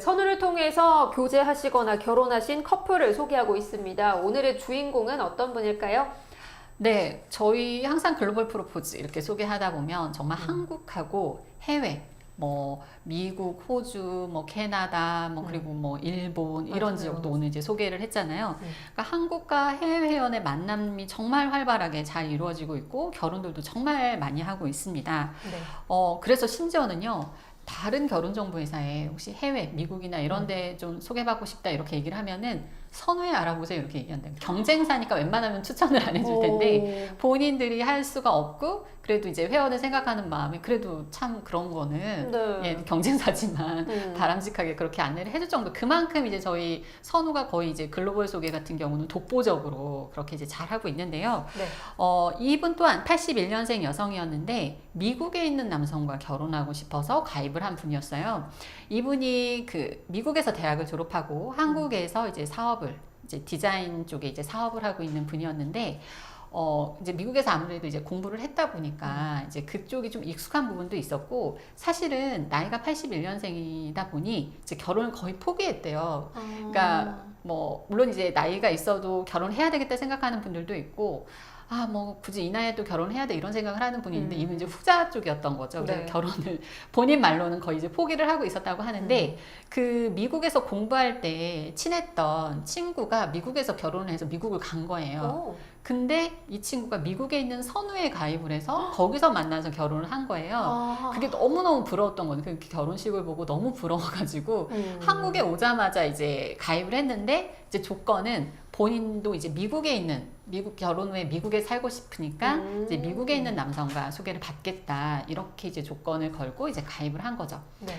선우를 통해서 교제하시거나 결혼하신 커플을 소개하고 있습니다. 오늘의 주인공은 어떤 분일까요? 네, 저희 항상 글로벌 프로포즈 이렇게 소개하다 보면 정말 한국하고 해외, 뭐 미국, 호주, 뭐 캐나다, 뭐 그리고 뭐 일본 이런 맞아요. 지역도 오늘 이제 소개를 했잖아요. 그러니까 한국과 해외 회원의 만남이 정말 활발하게 잘 이루어지고 있고 결혼들도 정말 많이 하고 있습니다. 네. 그래서 심지어는요. 다른 결혼정보회사에 혹시 해외, 미국이나 이런 데 좀 소개받고 싶다 이렇게 얘기를 하면은 선후에 알아보세요 이렇게 얘기한다. 경쟁사니까 웬만하면 추천을 안 해줄 텐데 본인들이 할 수가 없고 그래도 이제 회원을 생각하는 마음에 그래도 참 그런 거는 네. 예, 경쟁사지만 바람직하게 그렇게 안내를 해줄 정도. 그만큼 이제 저희 선우가 거의 이제 글로벌 소개 같은 경우는 독보적으로 그렇게 이제 잘하고 있는데요. 네. 이분 또한 81년생 여성이었는데 미국에 있는 남성과 결혼하고 싶어서 가입을 한 분이었어요. 이분이 그 미국에서 대학을 졸업하고 한국에서 이제 사업을 이제 디자인 쪽에 이제 사업을 하고 있는 분이었는데 이제 미국에서 아무래도 이제 공부를 했다 보니까 이제 그쪽이 좀 익숙한 부분도 있었고 사실은 나이가 81년생이다 보니 이제 결혼을 거의 포기했대요. 그러니까 뭐 물론 이제 나이가 있어도 결혼해야 되겠다 생각하는 분들도 있고 뭐 굳이 이 나이에 또 결혼해야 돼 이런 생각을 하는 분이 있는데 이분 이제 후자 쪽이었던 거죠. 그래서 네. 결혼을 본인 말로는 거의 이제 포기를 하고 있었다고 하는데 그 미국에서 공부할 때 친했던 친구가 미국에서 결혼을 해서 미국을 간 거예요. 근데 이 친구가 미국에 있는 선우에 가입을 해서 거기서 만나서 결혼을 한 거예요. 그게 너무너무 부러웠던 거예요. 그 결혼식을 보고 너무 부러워가지고 한국에 오자마자 이제 가입을 했는데 이제 조건은 본인도 이제 미국에 있는 미국 결혼 후에 미국에 살고 싶으니까 이제 미국에 있는 남성과 소개를 받겠다 이렇게 이제 조건을 걸고 이제 가입을 한 거죠. 네.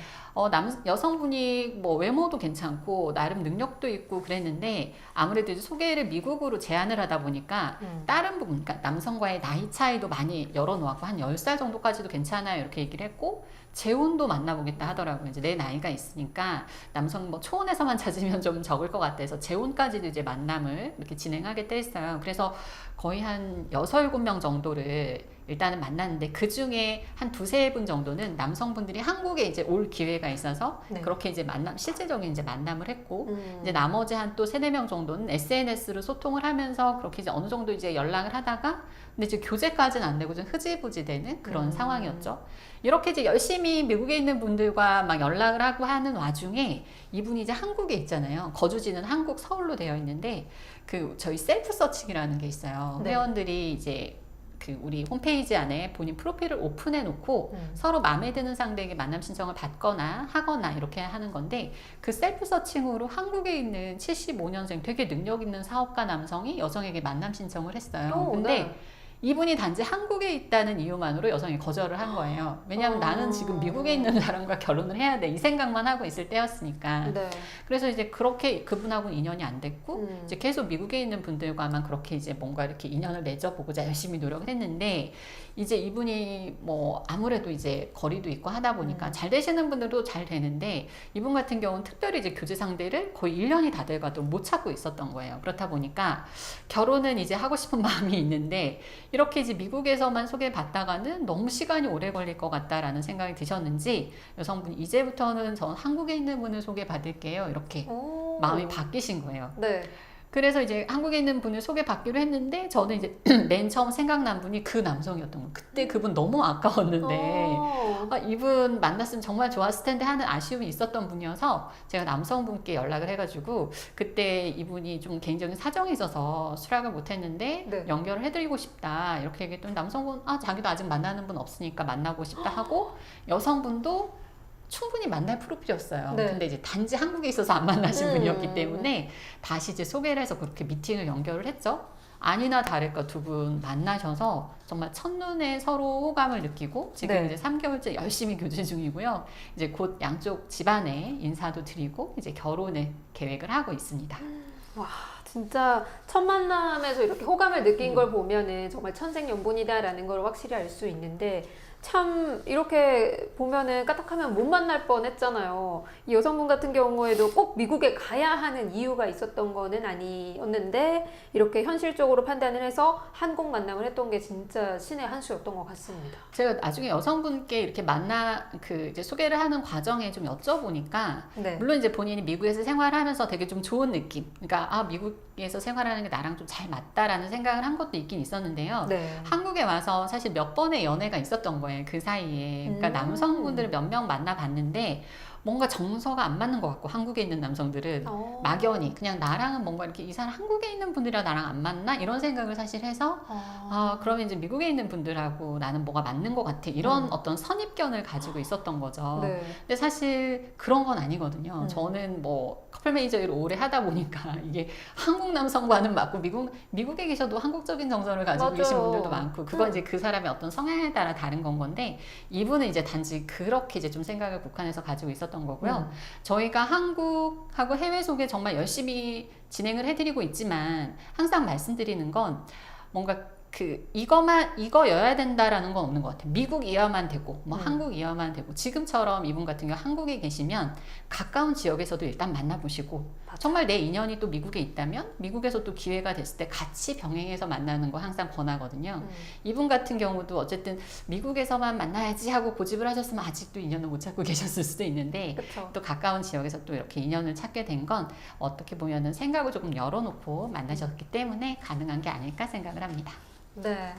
여성분이 뭐 외모도 괜찮고 나름 능력도 있고 그랬는데 아무래도 이제 소개를 미국으로 제안을 하다 보니까 다른 부분, 그러니까 남성과의 나이 차이도 많이 열어놓았고 한 10살 정도까지도 괜찮아요 이렇게 얘기를 했고 재혼도 만나보겠다 하더라고요. 이제 내 나이가 있으니까 남성 뭐 초혼에서만 찾으면 좀 적을 것 같아서 재혼까지도 이제 만남을 이렇게 진행하겠다 했어요. 그래서 거의 한 6, 7명 정도를 일단은 만났는데 그 중에 한 두세 분 정도는 남성분들이 한국에 이제 올 기회가 있어서 네. 그렇게 이제 실질적인 이제 만남을 했고 이제 나머지 한 또 세네 명 정도는 SNS로 소통을 하면서 그렇게 이제 어느 정도 이제 연락을 하다가 근데 이제 교제까지는 안 되고 좀 흐지부지 되는 그런 상황이었죠. 이렇게 이제 열심히 미국에 있는 분들과 막 연락을 하고 하는 와중에 이분이 이제 한국에 있잖아요. 거주지는 한국 서울로 되어 있는데 그 저희 셀프 서칭이라는 게 있어요. 네. 회원들이 이제 그 우리 홈페이지 안에 본인 프로필을 오픈해 놓고 서로 마음에 드는 상대에게 만남 신청을 받거나 하거나 이렇게 하는 건데 그 셀프 서칭으로 한국에 있는 75년생 되게 능력 있는 사업가 남성이 여성에게 만남 신청을 했어요. 근데 네. 이분이 단지 한국에 있다는 이유만으로 여성이 거절을 한 거예요. 왜냐하면 나는 지금 미국에 있는 사람과 결혼을 해야 돼. 이 생각만 하고 있을 때였으니까. 네. 그래서 이제 그렇게 그분하고는 인연이 안 됐고, 이제 계속 미국에 있는 분들과만 그렇게 이제 뭔가 이렇게 인연을 맺어보고자 열심히 노력을 했는데, 이제 이분이 뭐 아무래도 이제 거리도 있고 하다 보니까 잘 되시는 분들도 잘 되는데, 이분 같은 경우는 특별히 이제 교제 상대를 거의 1년이 다 돼가도 못 찾고 있었던 거예요. 그렇다 보니까 결혼은 이제 하고 싶은 마음이 있는데, 이렇게 이제 미국에서만 소개받다가는 너무 시간이 오래 걸릴 것 같다라는 생각이 드셨는지 여성분이 이제부터는 전 한국에 있는 분을 소개받을게요 이렇게 마음이 바뀌신 거예요. 네. 그래서 이제 한국에 있는 분을 소개받기로 했는데 저는 이제 맨 처음 생각난 분이 그 남성이었던 거예요. 그때 그분 너무 아까웠는데 이분 만났으면 정말 좋았을 텐데 하는 아쉬움이 있었던 분이어서 제가 남성분께 연락을 해가지고 그때 이분이 좀 개인적인 사정이 있어서 수락을 못했는데 네. 연결을 해드리고 싶다 이렇게 얘기했더니 남성분 자기도 아직 만나는 분 없으니까 만나고 싶다 하고 여성분도 충분히 만날 프로필이었어요. 네. 근데 이제 단지 한국에 있어서 안 만나신 분이었기 때문에 다시 이제 소개를 해서 그렇게 미팅을 연결을 했죠. 아니나 다를까 두 분 만나셔서 정말 첫눈에 서로 호감을 느끼고 지금 네. 이제 3개월째 열심히 교제 중이고요. 이제 곧 양쪽 집안에 인사도 드리고 이제 결혼을 계획을 하고 있습니다. 와, 진짜 첫 만남에서 이렇게 호감을 느낀 걸 보면은 정말 천생연분이다라는 걸 확실히 알 수 있는데 참 이렇게 보면은 까딱하면 못 만날 뻔했잖아요. 이 여성분 같은 경우에도 꼭 미국에 가야 하는 이유가 있었던 거는 아니었는데 이렇게 현실적으로 판단을 해서 한국 만남을 했던 게 진짜 신의 한 수였던 것 같습니다. 제가 나중에 여성분께 이렇게 이제 소개를 하는 과정에 좀 여쭤보니까 네. 물론 이제 본인이 미국에서 생활하면서 되게 좀 좋은 느낌, 그러니까 미국에서 생활하는 게 나랑 좀 잘 맞다라는 생각을 한 것도 있긴 있었는데요. 네. 한국에 와서 사실 몇 번의 연애가 있었던 거예요. 그 사이에. 그러니까 남성분들을 몇 명 만나봤는데 뭔가 정서가 안 맞는 것 같고, 한국에 있는 남성들은 막연히 그냥 나랑은 뭔가 이렇게 이 사람 한국에 있는 분들이랑 나랑 안 맞나 이런 생각을 사실 해서 그러면 이제 미국에 있는 분들하고 나는 뭐가 맞는 것 같아 이런 어떤 선입견을 가지고 있었던 거죠. 네. 근데 사실 그런 건 아니거든요. 저는 뭐 커플 매니저 일을 오래 하다 보니까 이게 한국 남성과는 맞고 미국에 계셔도 한국적인 정서를 가지고 맞아요. 계신 분들도 많고, 그건 이제 그 사람의 어떤 성향에 따라 다른 건 건데, 이분은 이제 단지 그렇게 이제 좀 생각을 국한해서 가지고 있었던 거고요. 저희가 한국하고 해외 소개 정말 열심히 진행을 해드리고 있지만 항상 말씀드리는 건 뭔가 이거여야 된다라는 건 없는 것 같아요. 미국이어야만 되고, 한국이어야만 되고, 지금처럼 이분 같은 경우 한국에 계시면 가까운 지역에서도 일단 만나보시고, 정말 내 인연이 또 미국에 있다면 미국에서 또 기회가 됐을 때 같이 병행해서 만나는 거 항상 권하거든요. 이분 같은 경우도 어쨌든 미국에서만 만나야지 하고 고집을 하셨으면 아직도 인연을 못 찾고 계셨을 수도 있는데, 그쵸. 또 가까운 지역에서 또 이렇게 인연을 찾게 된 건 어떻게 보면은 생각을 조금 열어놓고 만나셨기 때문에 가능한 게 아닐까 생각을 합니다. 네.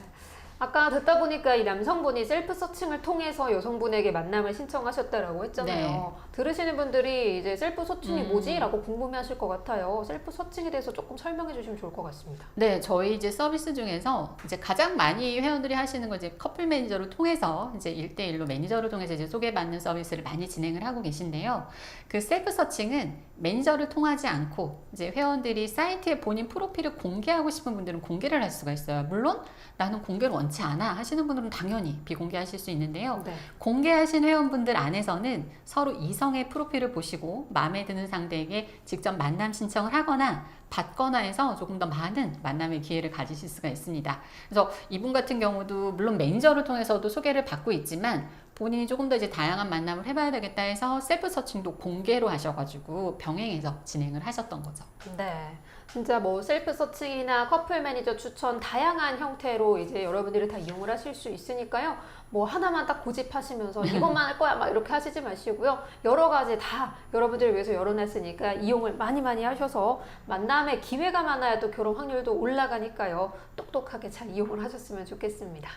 아까 듣다 보니까 이 남성분이 셀프 서칭을 통해서 여성분에게 만남을 신청하셨다라고 했잖아요. 네. 들으시는 분들이 이제 셀프 서칭이 뭐지? 라고 궁금해하실 것 같아요. 셀프 서칭에 대해서 조금 설명해 주시면 좋을 것 같습니다. 네, 저희 이제 서비스 중에서 이제 가장 많이 회원들이 하시는 건 이제 커플 매니저를 통해서 이제 1대1로 매니저를 통해서 이제 소개받는 서비스를 많이 진행을 하고 계신데요. 그 셀프 서칭은 매니저를 통하지 않고 이제 회원들이 사이트에 본인 프로필을 공개하고 싶은 분들은 공개를 할 수가 있어요. 물론 나는 공개를 원치 않아 하시는 분들은 당연히 비공개하실 수 있는데요. 네. 공개하신 회원분들 안에서는 서로 이성의 프로필을 보시고 마음에 드는 상대에게 직접 만남 신청을 하거나 받거나 해서 조금 더 많은 만남의 기회를 가지실 수가 있습니다. 그래서 이분 같은 경우도 물론 매니저를 통해서도 소개를 받고 있지만 본인이 조금 더 이제 다양한 만남을 해봐야 되겠다 해서 셀프 서칭도 공개로 하셔가지고 병행해서 진행을 하셨던 거죠. 네. 진짜 뭐 셀프 서칭이나 커플 매니저 추천 다양한 형태로 이제 여러분들이 다 이용을 하실 수 있으니까요. 뭐 하나만 딱 고집하시면서 이것만 할 거야 막 이렇게 하시지 마시고요. 여러 가지 다 여러분들을 위해서 열어놨으니까 이용을 많이 하셔서 만남의 기회가 많아야 또 결혼 확률도 올라가니까요. 똑똑하게 잘 이용을 하셨으면 좋겠습니다.